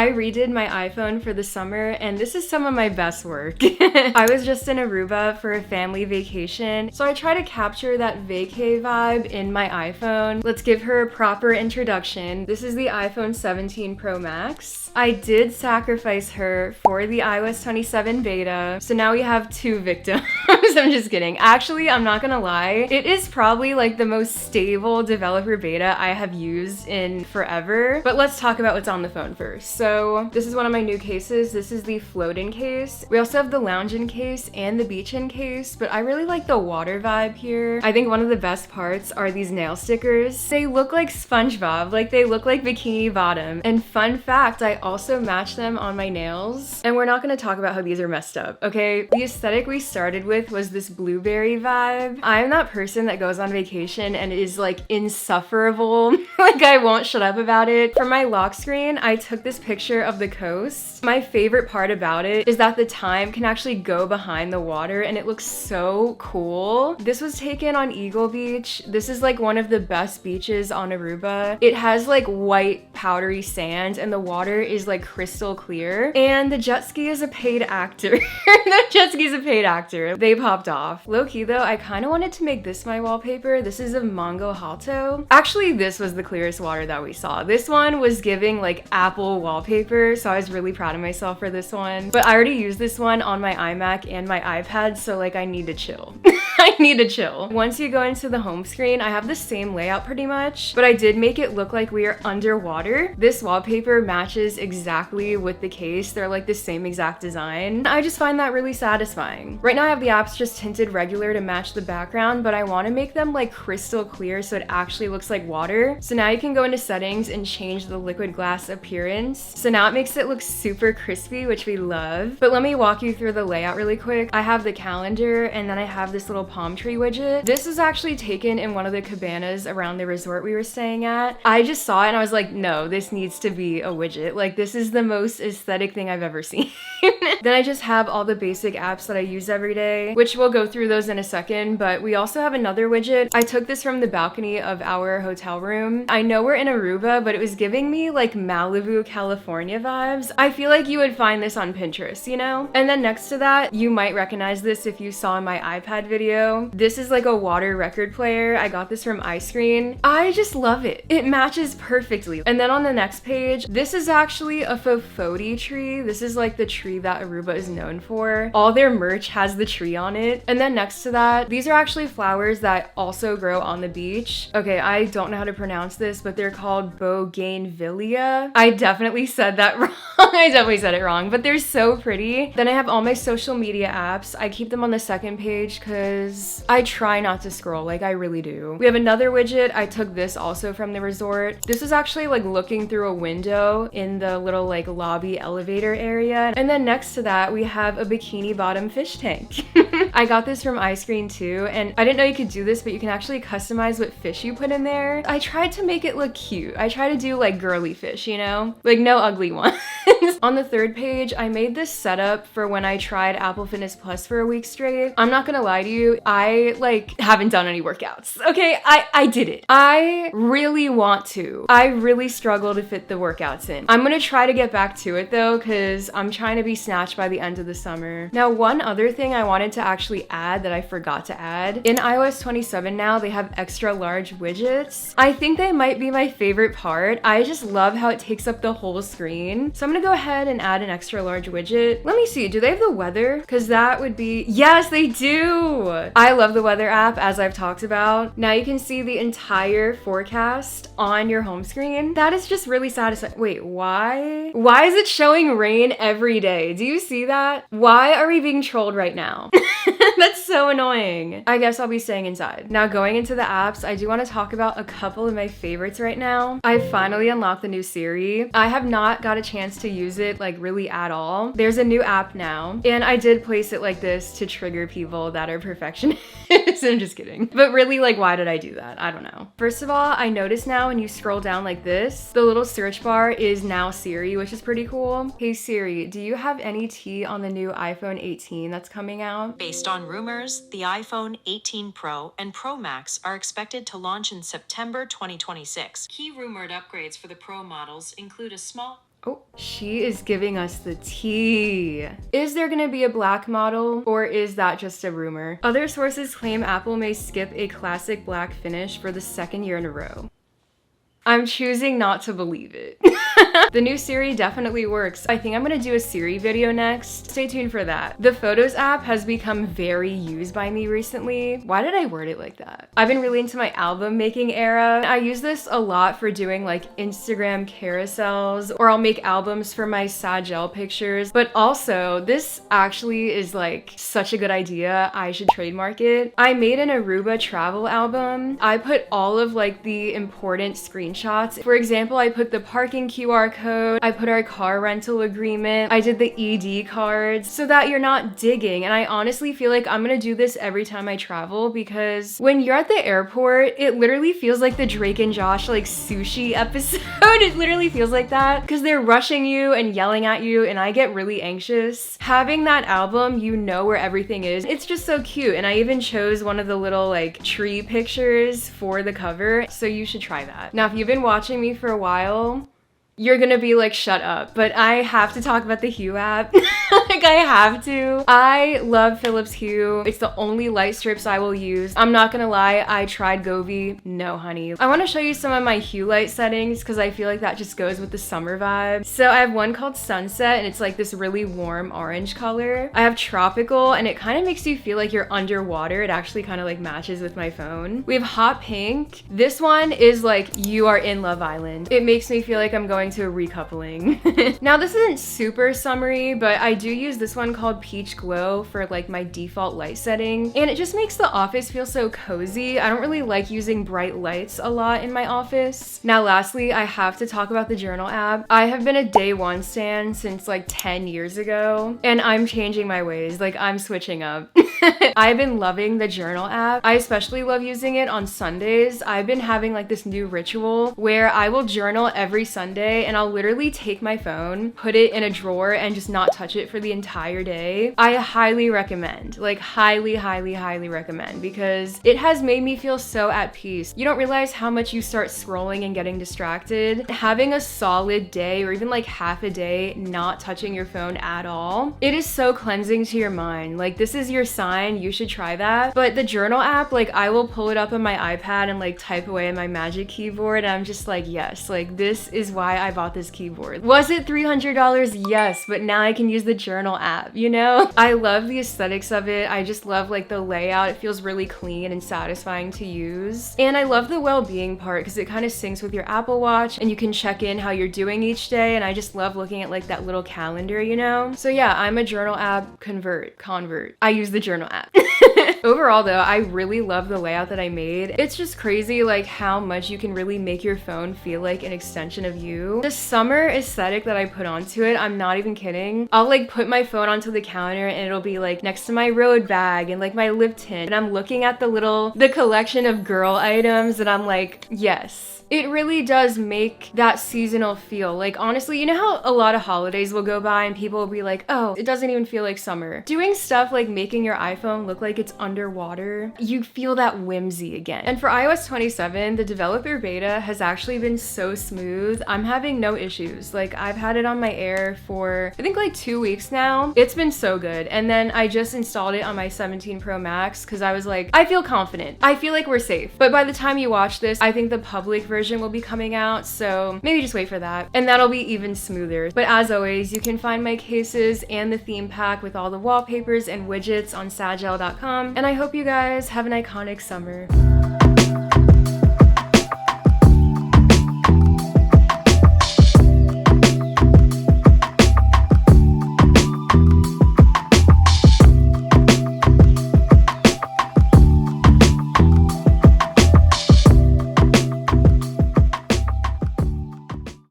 I redid my iPhone for the summer and this is some of my best work. I was just in Aruba for a family vacation, so I try to capture that vacay vibe in my iPhone. Let's give her a proper introduction. This is the iPhone 17 Pro Max. I did sacrifice her for the iOS 27 beta, so now we have two victims. I'm just kidding. Actually, I'm not gonna lie. It is probably like the most stable developer beta I have used in forever. But let's talk about what's on the phone first. So this is one of my new cases. This is the float-in case. We also have the lounge-in case and the beach-in case, but I really like the water vibe here. I think one of the best parts are these nail stickers. They look like SpongeBob, like they look like Bikini Bottom. And fun fact, I also match them on my nails. And we're not gonna talk about how these are messed up, okay? The aesthetic we started with was this blueberry vibe. I'm that person that goes on vacation and is like insufferable. Like I won't shut up about it. For my lock screen, I took this picture of the coast. My favorite part about it is that the time can actually go behind the water and it looks so cool. This was taken on Eagle Beach. This is like one of the best beaches on Aruba. It has like white powdery sand and the water is like crystal clear. And the jet ski is a paid actor. The jet ski is a paid actor. They popped off. Low-key though, I kind of wanted to make this my wallpaper. This is of Mango Halto. Actually, this was the clearest water that we saw. This one was giving like Apple wallpaper, so I was really proud of myself for this one. But I already used this one on my iMac and my iPad, so like I need to chill. I need to chill. Once you go into the home screen, I have the same layout pretty much, but I did make it look like we are underwater. This wallpaper matches exactly with the case. They're like the same exact design. I just find that really satisfying. Right now I have the apps just tinted regular to match the background, but I want to make them like crystal clear so it actually looks like water. So now you can go into settings and change the liquid glass appearance. So now it makes it look super crispy, which we love. But let me walk you through the layout really quick. I have the calendar and then I have this little palm tree widget. This is actually taken in one of the cabanas around the resort we were staying at. I just saw it and I was like, no, this needs to be a widget. Like this is the most aesthetic thing I've ever seen. Then I just have all the basic apps that I use every day, which we'll go through those in a second, but we also have another widget. I took this from the balcony of our hotel room. I know we're in Aruba, but it was giving me like Malibu, California vibes. I feel like you would find this on Pinterest, you know? And then next to that, you might recognize this if you saw my iPad video. This is like a water record player. I got this from iScreen. I just love it. It matches perfectly. And then on the next page, this is actually a Fofoti tree. This is like the tree that Aruba is known for. All their merch has the tree on it. And then next to that, these are actually flowers that also grow on the beach. Okay, I don't know how to pronounce this, but they're called bougainvillea. I definitely said that wrong. I definitely said it wrong, but they're so pretty. Then I have all my social media apps. I keep them on the second page because I try not to scroll, like I really do. We have another widget. I took this also from the resort. This is actually like looking through a window in the little like lobby elevator area. And then next to that, we have a Bikini Bottom fish tank. I got this from iScreen too, and I didn't know you could do this, but you can actually customize what fish you put in there. I tried to make it look cute. I try to do like girly fish, you know? Like no ugly ones. On the third page, I made this setup for when I tried Apple Fitness Plus for a week straight. I'm not gonna lie to you, I like haven't done any workouts. Okay, I did it. I really want to. I really struggle to fit the workouts in. I'm gonna try to get back to it though, because I'm trying to be snatched by the end of the summer. Now, one other thing I wanted to actually add that I forgot to add. In iOS 27 now, they have extra large widgets. I think they might be my favorite part. I just love how it takes up the whole screen. So I'm gonna go ahead and add an extra large widget. Let me see, do they have the weather? Because that would be, yes, they do. I love the weather app, as I've talked about. Now you can see the entire forecast on your home screen. That is just really satisfying. Wait, why? Why is it showing rain every day? Do you see that? Why are we being trolled right now? That's so annoying. I guess I'll be staying inside. Now going into the apps, I do want to talk about a couple of my favorites right now. I finally unlocked the new Siri. I have not got a chance to use it like really at all. There's a new app now, and I did place it like this to trigger people that are perfectionists. I'm just kidding. But really, like, why did I do that? I don't know. First of all, I noticed now when you scroll down like this, the little search bar is now Siri, which is pretty cool. Hey Siri, do you have any tea on the new iPhone 18 that's coming out? Based on rumors, the iPhone 18 Pro and Pro Max are expected to launch in September 2026. Key rumored upgrades for the Pro models include a small Oh, she is giving us the tea. Is there gonna be a black model, or is that just a rumor? Other sources claim Apple may skip a classic black finish for the second year in a row. I'm choosing not to believe it. The new Siri definitely works. I think I'm gonna do a Siri video next. Stay tuned for that. The Photos app has become very used by me recently. Why did I word it like that? I've been really into my album making era. I use this a lot for doing like Instagram carousels, or I'll make albums for my sagelle pictures. But also, this actually is like such a good idea. I should trademark it. I made an Aruba travel album. I put all of like the important screenshots. For example, I put the parking QR code, I put our car rental agreement, I did the ED cards so that you're not digging. And I honestly feel like I'm gonna do this every time I travel, because when you're at the airport, it literally feels like the Drake and Josh like sushi episode. It literally feels like that because they're rushing you and yelling at you, and I get really anxious. Having that album, you know where everything is. It's just so cute. And I even chose one of the little like tree pictures for the cover, so you should try that. Now, if you've been watching me for a while, you're gonna be like, shut up. But I have to talk about the Hue app. Like, I have to. I love Philips Hue. It's the only light strips I will use. I'm not gonna lie, I tried Govee. No, honey. I wanna show you some of my Hue light settings because I feel like that just goes with the summer vibe. So I have one called Sunset, and it's like this really warm orange color. I have Tropical, and it kind of makes you feel like you're underwater. It actually kind of like matches with my phone. We have Hot Pink. This one is like you are in Love Island. It makes me feel like I'm going to a recoupling. Now, this isn't super summery, but I do use this one called Peach Glow for like my default light setting, and it just makes the office feel so cozy. I don't really like using bright lights a lot in my office. Now, lastly, I have to talk about the journal app. I have been a day one stan since like 10 years ago, and I'm changing my ways. Like, I'm switching up. I've been loving the journal app. I especially love using it on Sundays. I've been having like this new ritual where I will journal every Sunday, and I'll literally take my phone, put it in a drawer, and just not touch it for the entire day. I highly recommend, like highly, highly, highly recommend, because it has made me feel so at peace. You don't realize how much you start scrolling and getting distracted. Having a solid day, or even like half a day, not touching your phone at all, it is so cleansing to your mind. Like, this is your sign. You should try that. But the journal app, like, I will pull it up on my iPad and like type away on my Magic Keyboard, and I'm just like, yes, like this is why I bought this keyboard. Was it $300? Yes, but now I can use the journal app, you know? I love the aesthetics of it. I just love like the layout. It feels really clean and satisfying to use. And I love the well-being part because it kind of syncs with your Apple Watch, and you can check in how you're doing each day. And I just love looking at like that little calendar, you know? So yeah, I'm a journal app convert. I use the journal app. Overall though, I really love the layout that I made. It's just crazy like how much you can really make your phone feel like an extension of you. The summer aesthetic that I put onto it, I'm not even kidding. I'll like put my phone onto the counter, and it'll be like next to my road bag and like my lip tint, and I'm looking at the collection of girl items, and I'm like, yes. It really does make that seasonal feel. Like, honestly, you know how a lot of holidays will go by and people will be like, oh, it doesn't even feel like summer. Doing stuff like making your iPhone look like it's underwater, you feel that whimsy again. And for iOS 27, the developer beta has actually been so smooth. I'm having no issues. Like, I've had it on my Air for, I think like 2 weeks now. It's been so good. And then I just installed it on my 17 Pro Max because I was like, I feel confident. I feel like we're safe. But by the time you watch this, I think the public version will be coming out, so maybe just wait for that, and that'll be even smoother. But as always, you can find my cases and the theme pack with all the wallpapers and widgets on sagelle.com, and I hope you guys have an iconic summer.